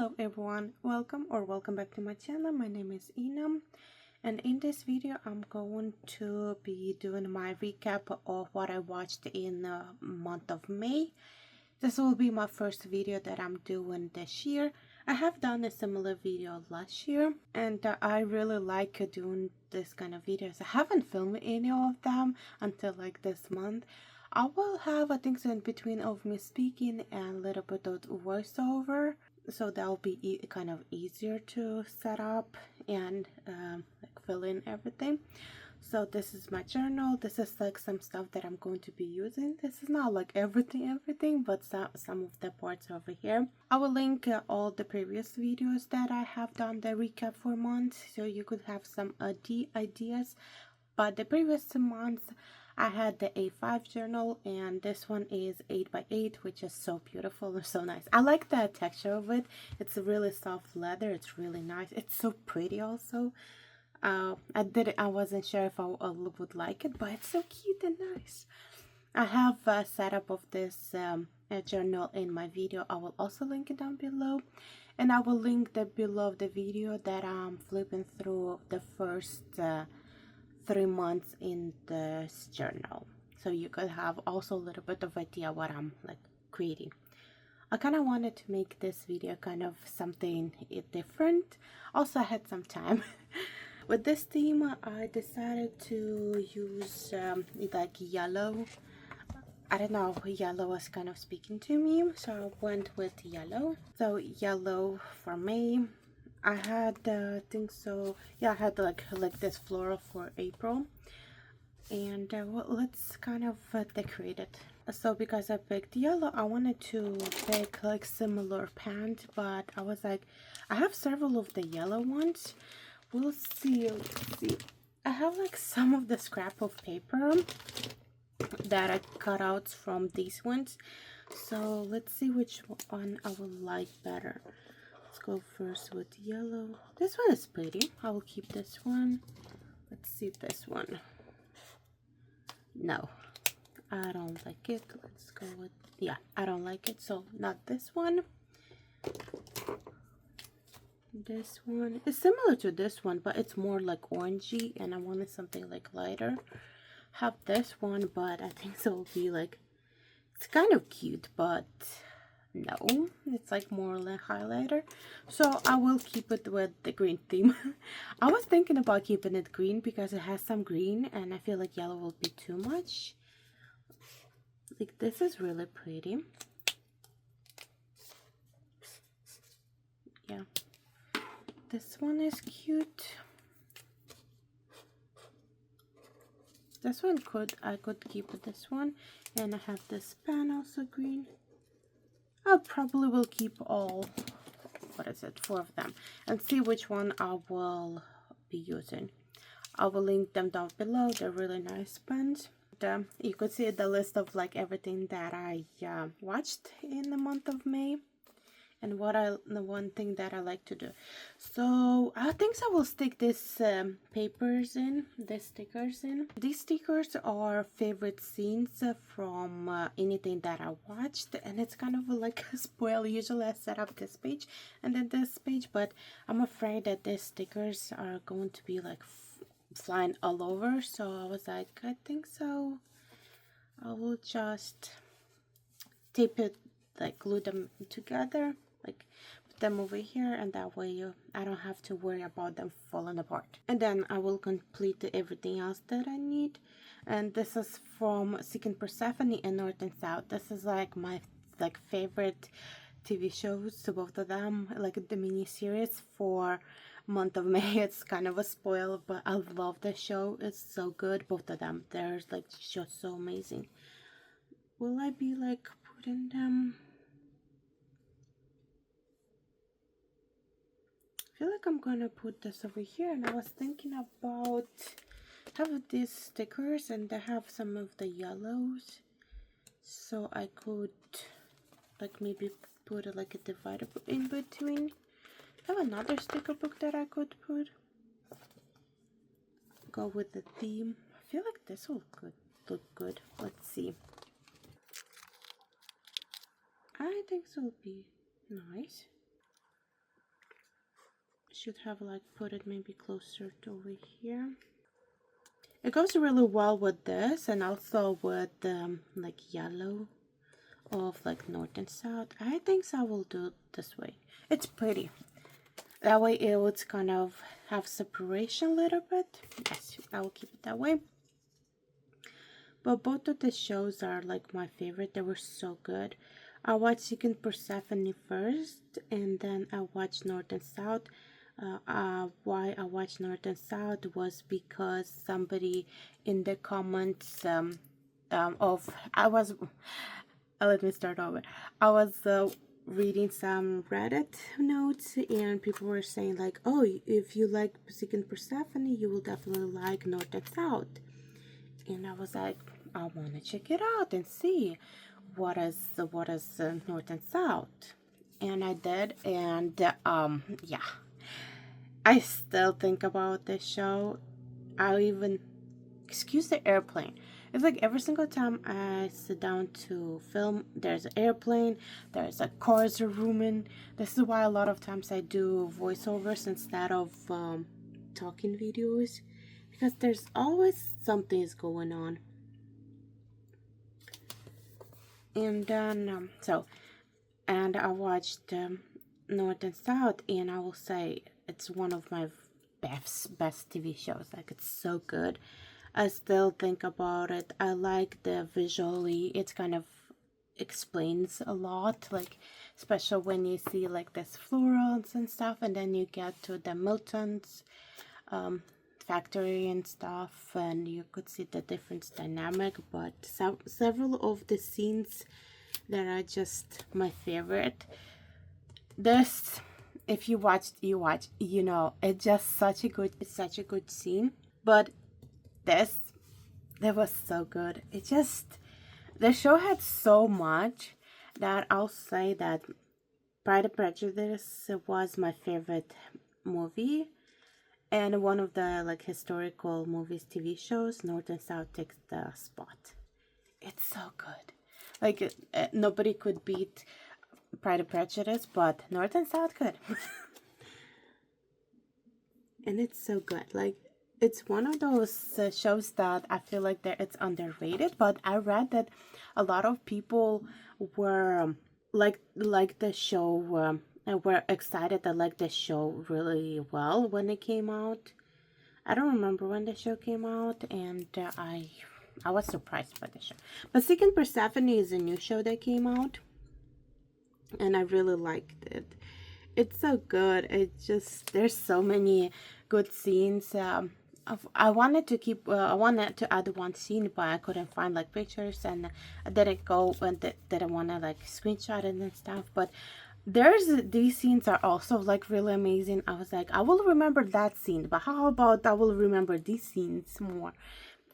Hello everyone, welcome back to my channel. My name is Ina, and in this video I'm going to be doing my recap of what I watched in the month of May. This will be my first video that I'm doing this year. I have done a similar video last year, and I really like doing this kind of videos. I haven't filmed any of them until like this month. I will have, I think, so in between of me speaking and a little bit of voiceover, so that'll be kind of easier to set up and like fill in everything. So this is my journal. This is like some stuff that I'm going to be using. This is not like everything, but some of the parts over here. I will link all the previous videos that I have done the recap for months, so you could have some ideas. But the previous months I had the A5 journal, and this one is 8x8, which is so beautiful and so nice. I like the texture of it. It's a really soft leather. It's really nice. It's so pretty also. I wasn't sure if I would like it, but it's so cute and nice. I have a setup of this journal in my video. I will also link it down below, and I will link below the video that I'm flipping through the first 3 months in this journal, so you could have also a little bit of idea what I'm like creating. I kind of wanted to make this video kind of something different. Also, I had some time. With this theme, I decided to use like yellow. I don't know, yellow was kind of speaking to me, so I went with yellow. So yellow for me. I had I had like this floral for April, and well, let's kind of decorate it. So because I picked yellow, I wanted to pick like similar pants, but I was like, I have several of the yellow ones. We'll see. Let's see. I have like some of the scrap of paper that I cut out from these ones, so let's see which one I would like better. Let's go first with yellow. This one is pretty. I will keep this one. Let's see this one. No, I don't like it. Let's go with, yeah, I don't like it, so not this one. This one is similar to this one, but it's more like orangey, and I wanted something like lighter. Have this one, but I think so will be like, it's kind of cute, but no, it's like more like highlighter, so I will keep it with the green theme. I was thinking about keeping it green because it has some green, and I feel like yellow will be too much. Like, this is really pretty. Yeah, this one is cute. This one I could keep this one, and I have this pen also green. I probably will keep all, what is it, 4 of them, and see which one I will be using. I will link them down below. They're really nice pens. You could see the list of like everything that I watched in the month of May, and the one thing that I like to do. So I think I will stick this papers in, the stickers in. These stickers are favorite scenes from anything that I watched, and it's kind of like a spoil. Usually I set up this page and then this page, but I'm afraid that these stickers are going to be like flying all over, so I was like, I think so I will just tape it, like glue them together, like put them over here, and that way I don't have to worry about them falling apart. And then I will complete everything else that I need. And this is from Seeking Persephone and North and South. This is like my favorite TV shows, so both of them, like the mini series for month of May. It's kind of a spoil, but I love the show. It's so good, both of them. They're like just so amazing. Will I be like putting them? I feel like I'm gonna put this over here, and I was thinking about have these stickers, and they have some of the yellows, so I could like maybe put like a divider in between. I have another sticker book that I could put. Go with the theme. I feel like this will look good. Let's see. I think this will be nice. Should have like put it maybe closer to over here. It goes really well with this and also with like yellow of like north and south. I think so I will do it this way. It's pretty. That way it would kind of have separation a little bit. Yes, I will keep it that way. But both of the shows are like my favorite. They were so good. I watched Secret Persephone first, and then I watched North and South. Why I watched North and South was because somebody in the comments let me start over. I was reading some Reddit notes, and people were saying like, oh, if you like Secret Persephone, you will definitely like North and South. And I was like, I want to check it out and see what is north and south. And I did, and yeah, I still think about this show. I even excuse the airplane. It's like every single time I sit down to film, there's an airplane, there's a cars rooming. This is why a lot of times I do voiceovers instead of talking videos, because there's always something's going on. And then and I watched North and South, and I will say it's one of my best TV shows. Like, it's so good. I still think about it. I like the visually, it's kind of explains a lot, like especially when you see like this florals and stuff, and then you get to the Milton's factory and stuff, and you could see the different dynamic. But several of the scenes that are just my favorite. This, if you watch, you know, it's just such a good scene. But this, that was so good. It just, the show had so much that I'll say that Pride and Prejudice was my favorite movie. And one of the like historical movies, TV shows, North and South takes the spot. It's so good. Like, nobody could beat Pride and Prejudice, but North and South could. And it's so good. Like, it's one of those shows that I feel like that it's underrated. But I read that a lot of people were like the show. Were excited that like the show really well when it came out. I don't remember when the show came out, and I was surprised by the show. But Secret Persephone is a new show that came out, and I really liked it. It's so good. It's just, there's so many good scenes. I wanted to add one scene, but I couldn't find like pictures, and I didn't go and didn't want to like screenshot it and stuff. But these scenes are also like really amazing. I was like, I will remember that scene, but how about I will remember these scenes more?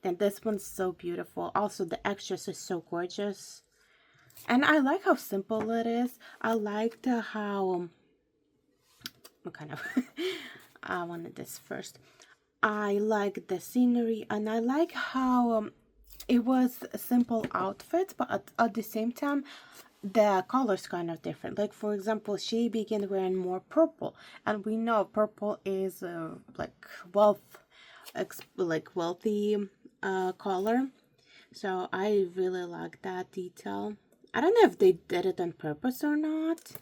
And this one's so beautiful. Also, the extras are so gorgeous, and I like how simple it is. I liked how what kind of I wanted this first. I like the scenery, and I like how it was a simple outfit, but at the same time the colors kind of different. Like, for example, she began wearing more purple, and we know purple is like wealthy color. So I really like that detail. I don't know if they did it on purpose or not,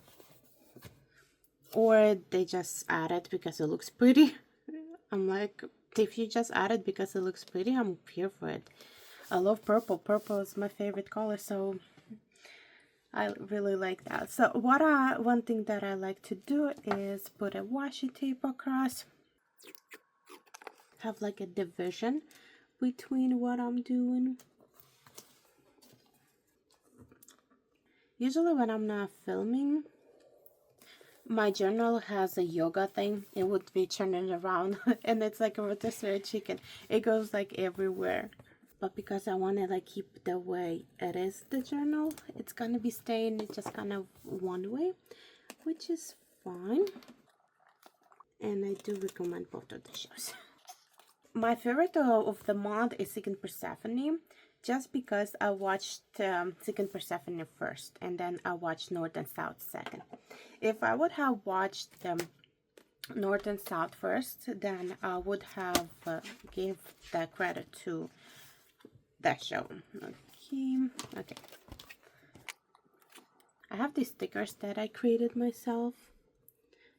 or they just added because it looks pretty. I'm like, if you just add it because it looks pretty, I'm here for it. I love purple. Purple is my favorite color, so I really like that. So one thing that I like to do is put a washi tape across. Have like a division between what I'm doing. Usually when I'm not filming, my journal has a yoga thing. It would be turning around and it's like a rotisserie chicken. It goes like everywhere. But because I want to like keep the way it is, the journal, it's gonna be staying just kind of one way, which is fine. And I do recommend both of the shows. My favorite of the month is Secret Persephone, just because I watched Secret Persephone first, and then I watched North and South second. If I would have watched North and South first, then I would have give the credit to that show. Okay. I have these stickers that I created myself.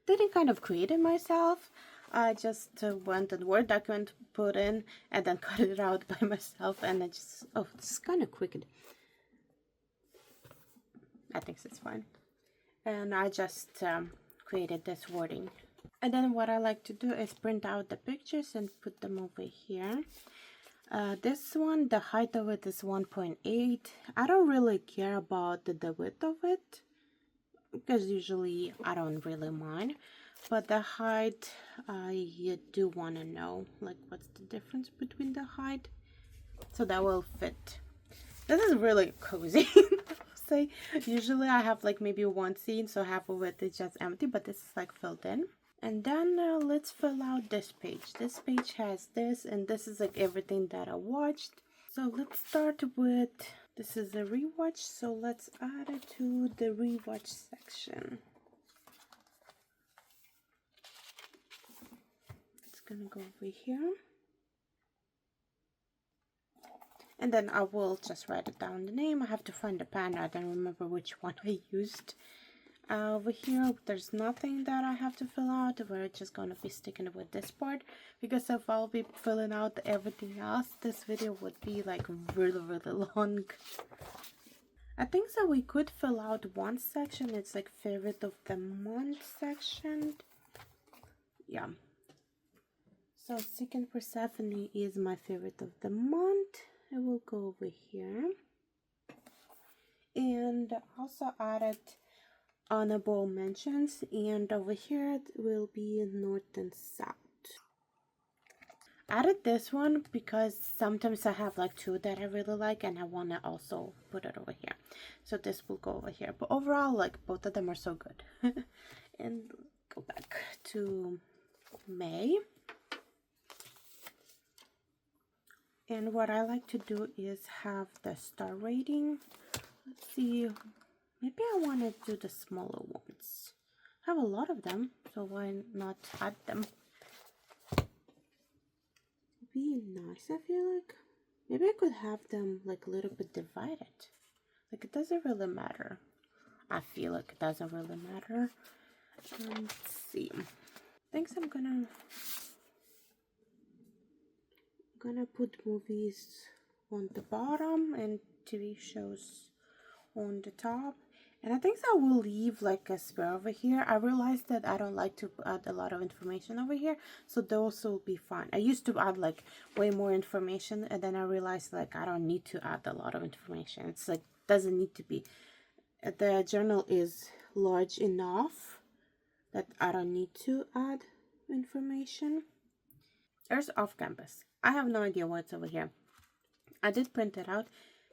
Didn't kind of create it myself. I just went and Word document, put in, and then cut it out by myself, and I just, oh, this is kind of crooked. I think it's fine. And I just created this wording. And then what I like to do is print out the pictures and put them over here. This one, the height of it is 1.8. I don't really care about the width of it, because usually I don't really mind. But the height, I do want to know, like, what's the difference between the height, so that will fit. This is really cozy. Say, usually I have like maybe one scene, so half of it is just empty, but this is like filled in. And then let's fill out this page. This page has this, and this is like everything that I watched. So let's start with, this is a rewatch, so let's add it to the rewatch section. It's gonna go over here. And then I will just write it down the name. I have to find the pen. I don't remember which one I used. Over here, there's nothing that I have to fill out. We're just going to be sticking with this part, because if I'll be filling out everything else, this video would be like really long. I think so we could fill out one section. It's like favorite of the month section. Yeah. So Second Persephone is my favorite of the month. I will go over here. And also added honorable mentions, and over here it will be North and South. Added this one because sometimes I have like two that I really like, and I want to also put it over here, so this will go over here. But overall, like, both of them are so good. And go back to May. And what I like to do is have the star rating. Let's see, maybe I want to do the smaller ones. I have a lot of them, so why not add them? It'd be nice, I feel like. Maybe I could have them like a little bit divided. Like, it doesn't really matter. I feel like it doesn't really matter. Let's see. I think I'm gonna put movies on the bottom and TV shows on the top. And I think I will leave like a square over here. I realized that I don't like to add a lot of information over here, so those will be fine. I used to add like way more information, and then I realized like I don't need to add a lot of information. It's like, doesn't need to be. The journal is large enough that I don't need to add information. There's off campus. I have no idea what's over here. I did print it out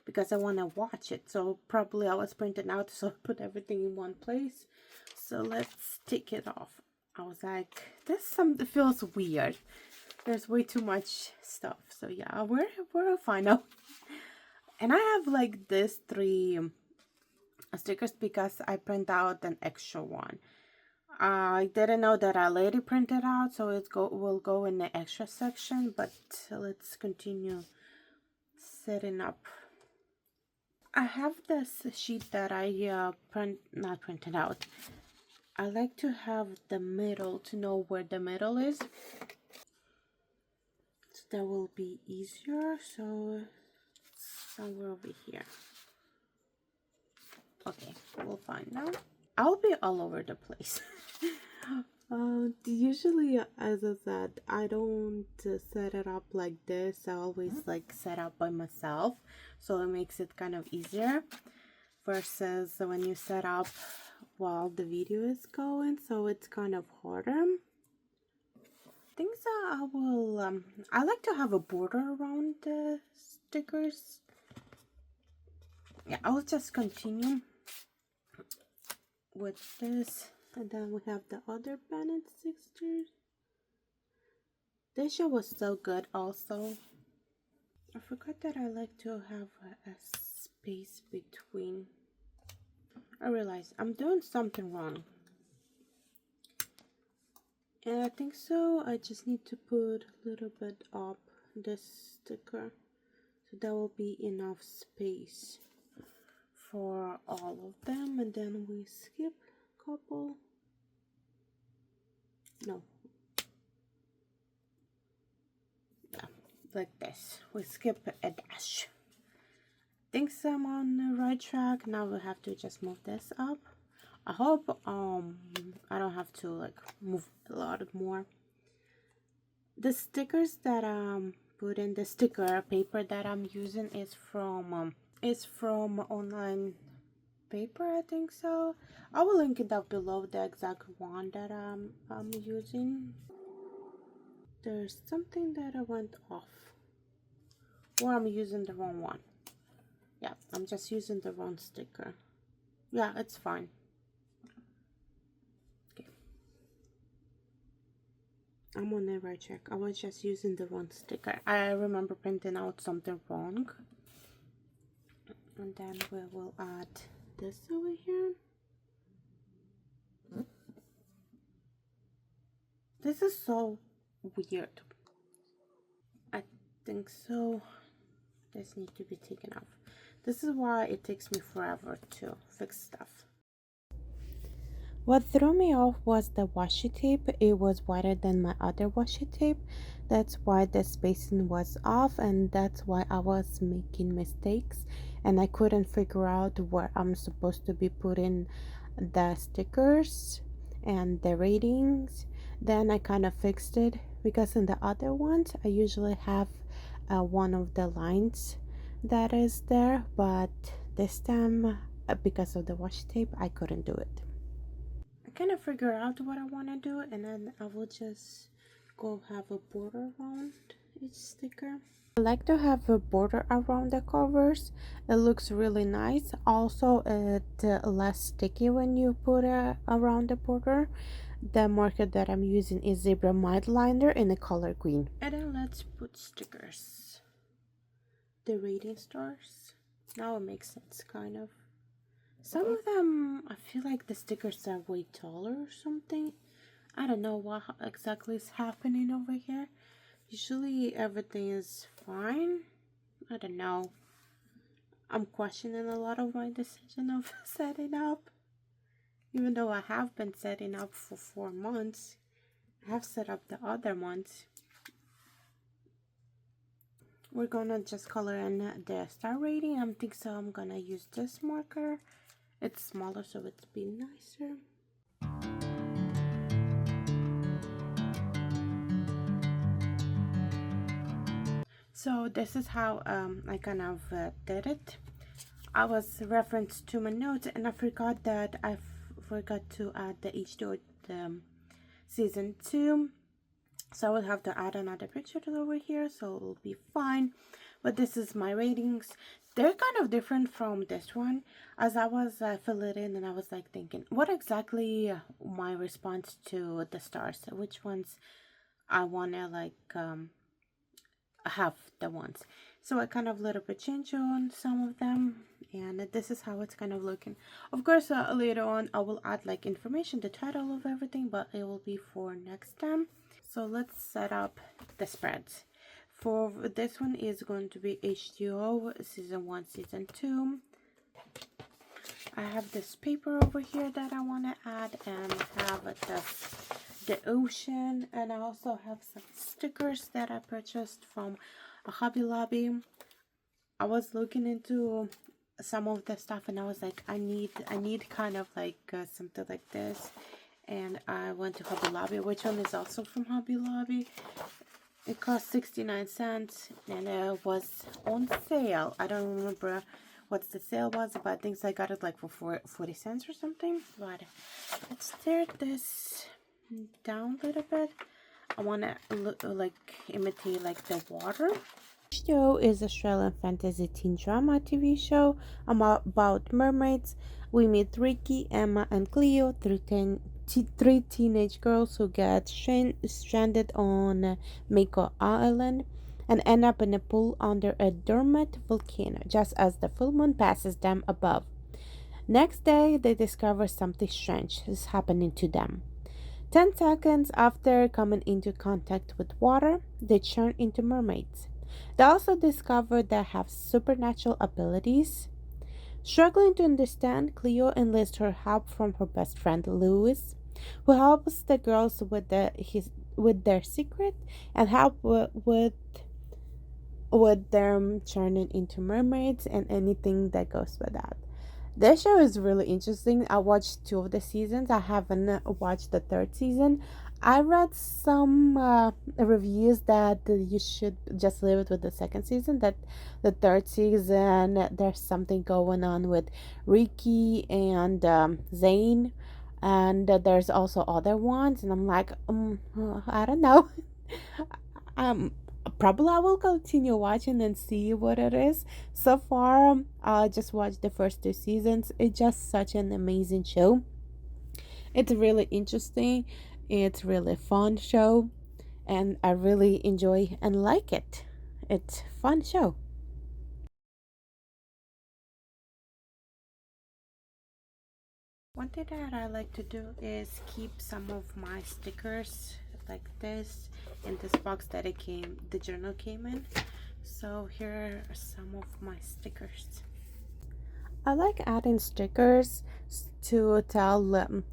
because I want to watch it, so probably I was printing out, so I put everything in one place. So let's take it off. I was like, this feels weird. There's way too much stuff. So yeah, we're fine now. And I have like this 3 stickers because I print out an extra one. I didn't know that I already printed out, so it will go in the extra section. But let's continue setting up. I have this sheet that I not printed out. I like to have the middle to know where the middle is, so that will be easier. So somewhere over here. Okay, we'll find out. I'll be all over the place. Usually, as I said, I don't set it up like this. I always like set up by myself, so it makes it kind of easier versus when you set up while the video is going, so it's kind of harder. I think so. I will I like to have a border around the stickers. Yeah, I'll just continue with this. And then we have the other Bennett sisters. This show was so good also. I forgot that I like to have a space between. I realized I'm doing something wrong. And I think so. I just need to put a little bit up this sticker, so there will be enough space for all of them. And then we skip a couple. No. Yeah, like this. We skip a dash. Think I'm on the right track. Now we have to just move this up. I hope I don't have to like move a lot more. The stickers that put in the sticker paper that I'm using is from online paper, I think so. I will link it down below, the exact one that I'm using. There's something that I went off, or I'm using the wrong one. Yeah, I'm just using the wrong sticker. Yeah, it's fine. Okay, I'm on the right track. I was just using the wrong sticker. I remember printing out something wrong. And then we will add this over here. This is so weird. I think so. This needs to be taken off. This is why it takes me forever to fix stuff. What threw me off was the washi tape. It was wider than my other washi tape. That's why the spacing was off, and that's why I was making mistakes and I couldn't figure out where I'm supposed to be putting the stickers and the ratings. Then I kind of fixed it, because in the other ones I usually have one of the lines that is there, but this time because of the washi tape I couldn't do it. I kind of figure out what I want to do, and then I will just go have a border around each sticker. I like to have a border around the covers. It looks really nice. Also, it's less sticky when you put it around the border. The marker that I'm using is Zebra Mild Liner in the color green. And then let's put stickers. The rating stars. Now it makes sense, kind of. Some of them, I feel like the stickers are way taller or something. I don't know what exactly is happening over here. Usually everything is fine. I don't know. I'm questioning a lot of my decision of setting up. Even though I have been setting up for 4 months. I have set up the other months. We're gonna just color in the star rating. I think so. I'm gonna use this marker. It's smaller, so it's be nicer. So this is how I kind of did it. I was referenced to my notes, and I forgot that I forgot to add the H2 season 2. So I will have to add another picture over here, so it'll be fine. But this is my ratings. They're kind of different from this one. As I was filling in, and I was like thinking, what exactly my response to the stars? Which ones I wanna like have the ones. So I kind of little bit change on some of them, and this is how it's kind of looking. Of course, later on I will add like information, the title of everything, but it will be for next time. So let's set up the spreads. For this one is going to be H2O season 1, season 2. I have this paper over here that I want to add, and have the ocean, and I also have some stickers that I purchased from Hobby Lobby. I was looking into some of the stuff, and I was like, I need kind of like something like this. And I went to Hobby Lobby, which one is also from Hobby Lobby. It cost 69 cents, and it was on sale. I don't remember what the sale was, but I think I got it like for 40 cents or something. But let's tear this down a little bit. I want to like imitate like the water. This show is Australian fantasy teen drama TV show about mermaids. We meet Ricky, Emma, and Cleo, three teenage girls who get stranded on Mako Island and end up in a pool under a dormant volcano just as the full moon passes them above. Next day, they discover something strange is happening to them. 10 seconds after coming into contact with water, they turn into mermaids. They also discover they have supernatural abilities. Struggling to understand, Cleo enlists her help from her best friend Louis, who helps the girls with their secret and help with them turning into mermaids and anything that goes with that. This show is really interesting. I watched two of the seasons. I haven't watched the third season. I read some reviews that you should just leave it with the second season. That the third season there's something going on with Ricky and Zane, and there's also other ones. And I'm like, I don't know. um, Probably I will continue watching and see what it is. So far, I just watched the first two seasons. It's just such an amazing show. It's really interesting. It's really fun show, and I really enjoy and like it. It's fun show. One thing that I like to do is keep some of my stickers like this in this box that the journal came in. So here are some of my stickers. I like adding stickers to tell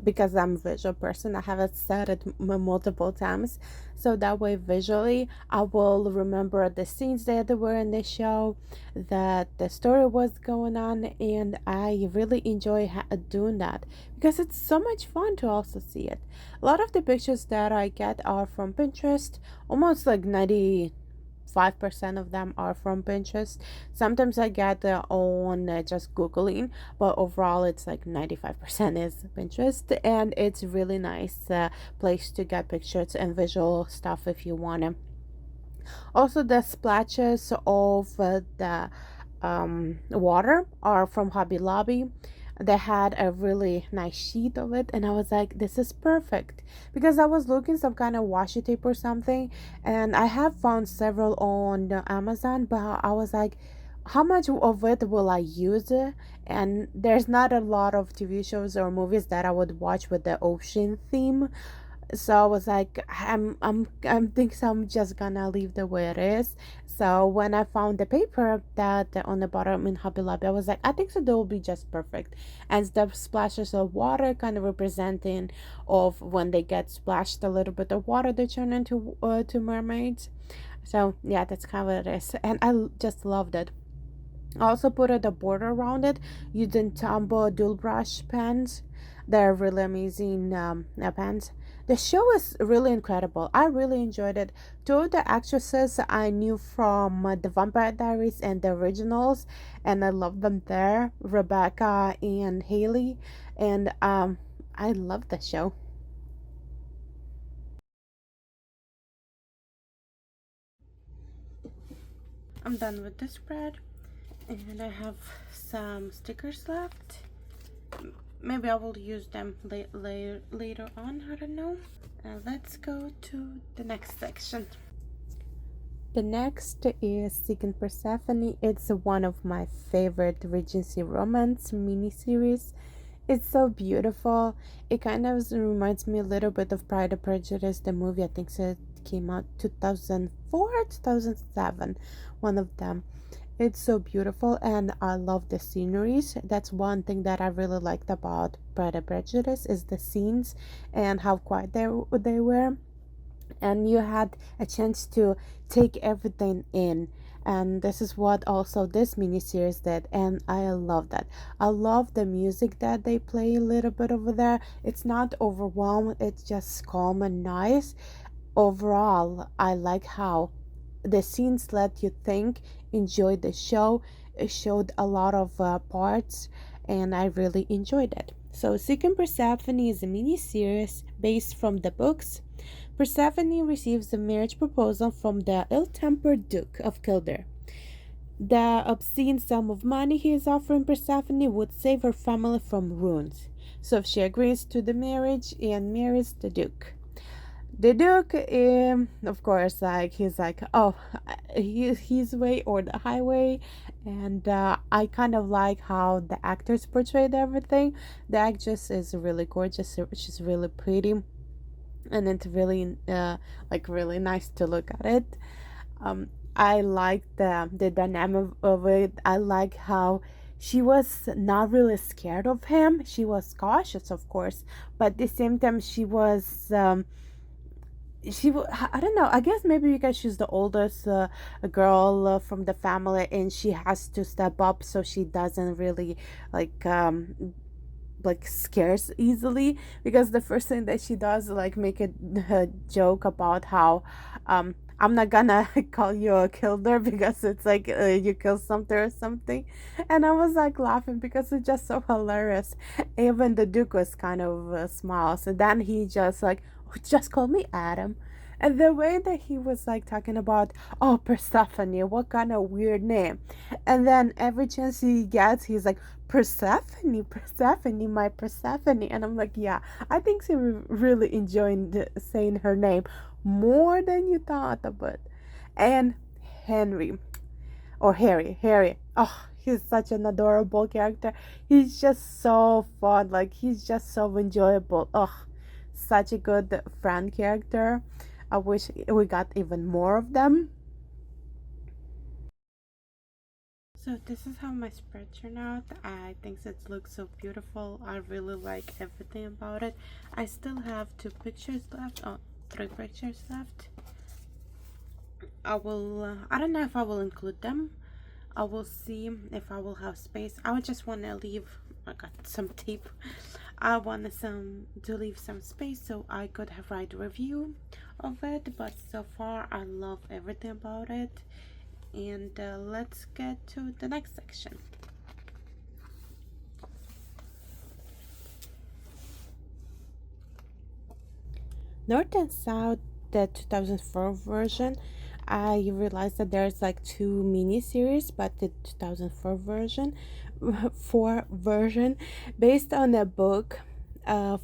because I'm a visual person. I have it said it multiple times, so that way visually I will remember the scenes that they were in the show, that the story was going on, and I really enjoy doing that because it's so much fun to also see it. A lot of the pictures that I get are from Pinterest, almost like 95% of them are from Pinterest. Sometimes I get on just Googling, but overall it's like 95% is Pinterest, and it's really nice place to get pictures and visual stuff if you want to. Also, the splashes of the water are from Hobby Lobby. They had a really nice sheet of it, and I was like, this is perfect, because I was looking some kind of washi tape or something, and I have found several on Amazon, but I was like, how much of it will I use? And there's not a lot of TV shows or movies that I would watch with the ocean theme, so I was like, I'm thinking I'm just gonna leave the way it is. So when I found the paper that on the bottom in Hobby Lobby, I was like, I think so that will be just perfect. And the splashes of water kind of representing of when they get splashed a little bit of water, they turn into to mermaids. So yeah, that's kind of what it is, and just loved it. I also put a border around it using Tombow dual brush pens. They're really amazing pens. The show is really incredible. I really enjoyed it. Two of the actresses I knew from The Vampire Diaries and the originals, and I love them there, Rebecca and Haley. And I love the show. I'm done with this spread, and I have some stickers left. Maybe I will use them later on, I don't know. Let's go to the next section. The next is Seeking Persephone. It's one of my favorite Regency romance miniseries. It's so beautiful. It kind of reminds me a little bit of Pride and Prejudice, the movie. I think it came out 2004 or 2007, one of them. It's so beautiful, and I love the sceneries. That's one thing that I really liked about Pride and Prejudice is the scenes and how quiet they were, and you had a chance to take everything in. And this is what also this miniseries did, and I love that. I love the music that they play a little bit over there. It's not overwhelmed, it's just calm and nice. Overall, I like how the scenes let you think, enjoy the show. It showed a lot of parts, and I really enjoyed it. So Seeking Persephone is a mini series based from the books. Persephone receives a marriage proposal from the ill-tempered Duke of Kildare. The obscene sum of money he is offering Persephone would save her family from ruins. So she agrees to the marriage and marries the Duke. The Duke, of course, like he's like, oh, his way or the highway, and I kind of like how the actors portrayed everything. The actress is really gorgeous; she's really pretty. and it's really like really nice to look at it. I like the dynamic of it. I like how she was not really scared of him. She was cautious, of course, but at the same time I don't know, I guess maybe because she's the oldest girl from the family, and she has to step up so she doesn't really like scares easily, because the first thing that she does like make a joke about how I'm not gonna call you a killer because it's like you kill something or something. And I was like laughing because it's just so hilarious. Even the Duke was kind of smiles, and then he just like, "Oh, just call me Adam." And the way that he was like talking about, oh, Persephone, what kind of weird name. And then every chance he gets, he's like, Persephone, Persephone, my Persephone. And I'm like, yeah, I think she really enjoying saying her name more than you thought about. And Henry, or Harry. Oh, he's such an adorable character. He's just so fun. Like, he's just so enjoyable. Oh, such a good friend character. I wish we got even more of them. So this is how my spread turned out. I think it looks so beautiful. I really like everything about it. I still have two pictures left. Oh, three pictures left. I will, I don't know if I will include them. I will see if I will have space. I would just want to leave, I got some tape. I wanted to leave some space so I could have write a review of it. But so far I love everything about it. And let's get to the next section. North and South, the 2004 version. I realized that there's like two mini series, but the 2004 version, based on a book,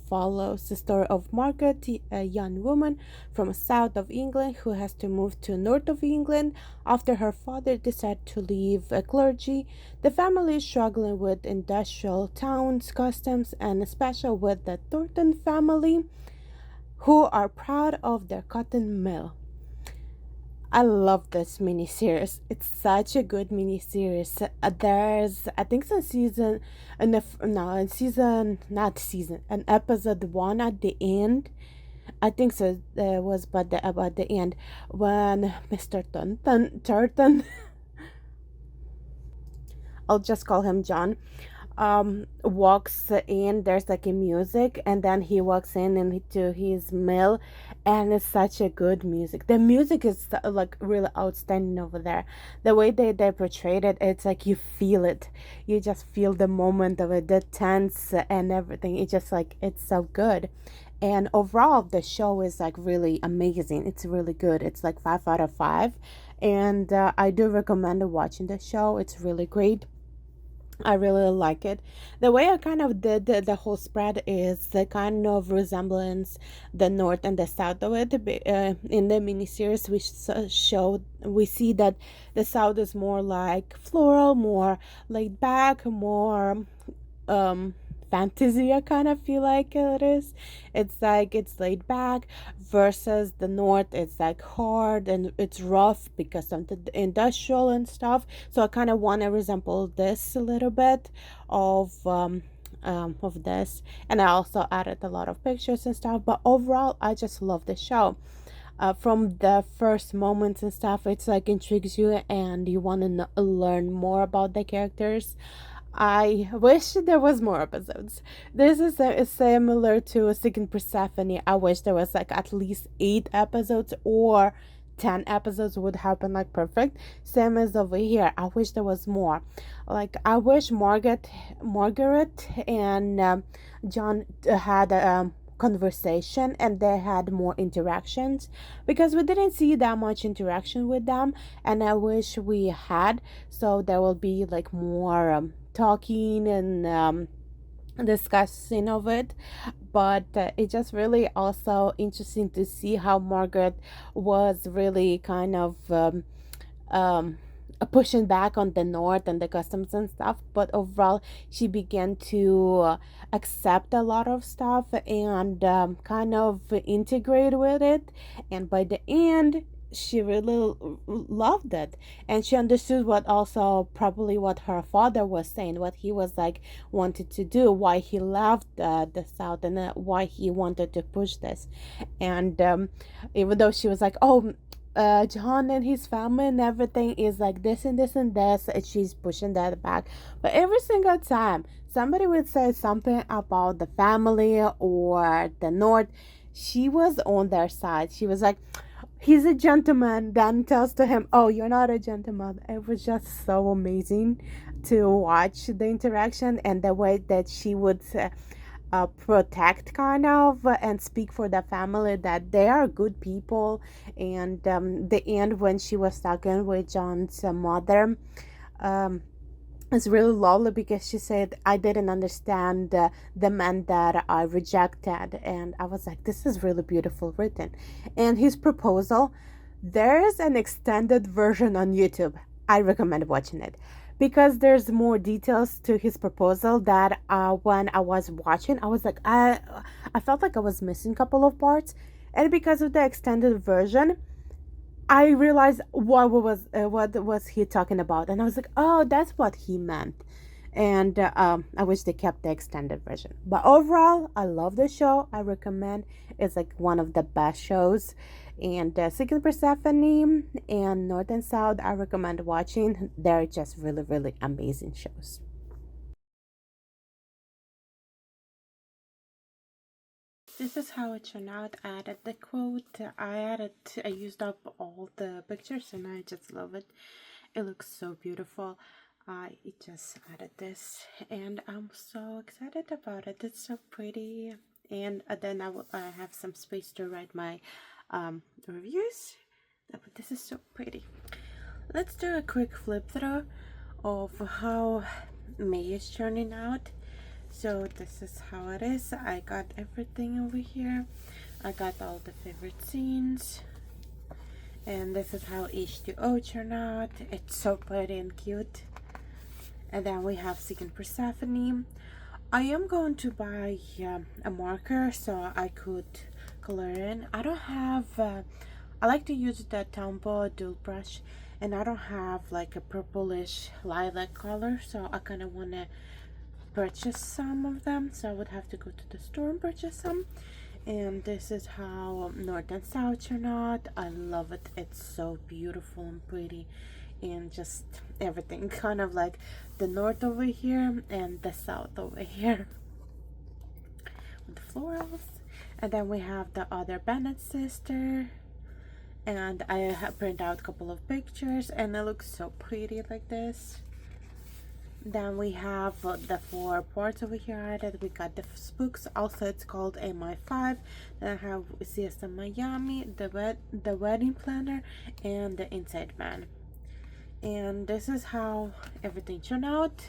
follows the story of Margaret, a young woman from south of England who has to move to north of England after her father decided to leave clergy. The family is struggling with industrial towns, customs, and especially with the Thornton family, who are proud of their cotton mill. I love this miniseries. It's such a good miniseries. There's, I think, some season, in season, not season, an episode one at the end. I think so. There was, but about the end when Mr. Turton, I'll just call him John, walks in. There's like a music, and then he walks in into his mill, and it's such a good music. The music is like really outstanding over there. The way they portrayed it, it's like you feel it. You just feel the moment of it, the tense and everything. It's just like it's so good. And overall the show is like really amazing. It's really good. It's like 5 out of 5. And I do recommend watching the show. It's really great. I really like it. The way I kind of did the whole spread is the kind of resemblance the north and the south of it. In the miniseries, we see that the south is more like floral, more laid back, more um fantasy. I kind of feel like it is. It's like it's laid back, versus the north. It's like hard and it's rough because of the industrial and stuff. So I kind of want to resemble this a little bit of this. And I also added a lot of pictures and stuff, but overall I just love the show. From the first moments and stuff, it's like intrigues you and you want to learn more about the characters. I wish there was more episodes. This is similar to Seeking Persephone. I wish there was like at least 8 episodes, or 10 episodes would happen like perfect. Same as over here. I wish there was more. Like I wish Margaret and John had conversation and they had more interactions, because we didn't see that much interaction with them, and I wish we had. So there will be like more talking and discussing of it. But it's just really also interesting to see how Margaret was really kind of um, pushing back on the north and the customs and stuff, but overall she began to accept a lot of stuff and kind of integrate with it, and by the end she really loved it, and she understood what also probably what her father was saying, what he was like wanted to do, why he left the south, and why he wanted to push this. And even though she was like, oh, John and his family and everything is like this and this and this, and she's pushing that back. But every single time somebody would say something about the family or the North, she was on their side. She was like, he's a gentleman, then tells to him, oh, you're not a gentleman. It was just so amazing to watch the interaction and the way that she would protect kind of and speak for the family that they are good people. And the end when she was talking with John's mother, um, it's really lovely because she said, I didn't understand the man that I rejected. And I was like, this is really beautiful written. And his proposal, there's an extended version on YouTube. I recommend watching it because there's more details to his proposal that when I was watching, I was like, I felt like I was missing a couple of parts. And because of the extended version, I realized what was he talking about, and I was like, oh, that's what he meant. And I wish they kept the extended version. But overall, I love the show. I recommend. It's like one of the best shows. And Secret Persephone and North and South, I recommend watching. They're just really, really amazing shows. This is how it turned out. I added the quote. I used up all the pictures and I just love it. It looks so beautiful. I just added this and I'm so excited about it. It's so pretty. And then I have some space to write my reviews. But this is so pretty. Let's do a quick flip through of how May is turning out. So this is how it is. I got everything over here. I got all the favorite scenes. And this is how H2O turned out. It's so pretty and cute. And then we have Secret Persephone. I am going to buy a marker so I could color in. I don't have, I like to use the Tombow dual brush. And I don't have like a purplish lilac color. So I kind of want to purchase some of them, so I would have to go to the store and purchase some. And this is how North and South turn out. I love it. It's so beautiful and pretty, and just everything kind of like the north over here and the south over here with the florals. And then we have the other Bennett sister, and I have printed out a couple of pictures and it looks so pretty like this. Then we have the 4 parts over here added. We got the spooks, also it's called MI5. Then I have Siesta Miami, the wedding planner, and the Inside Man. And this is how everything turned out.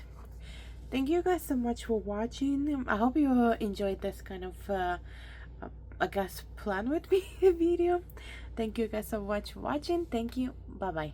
Thank you guys so much for watching. I hope you enjoyed this kind of I guess plan with me video. Thank you guys so much for watching. Thank you. Bye bye.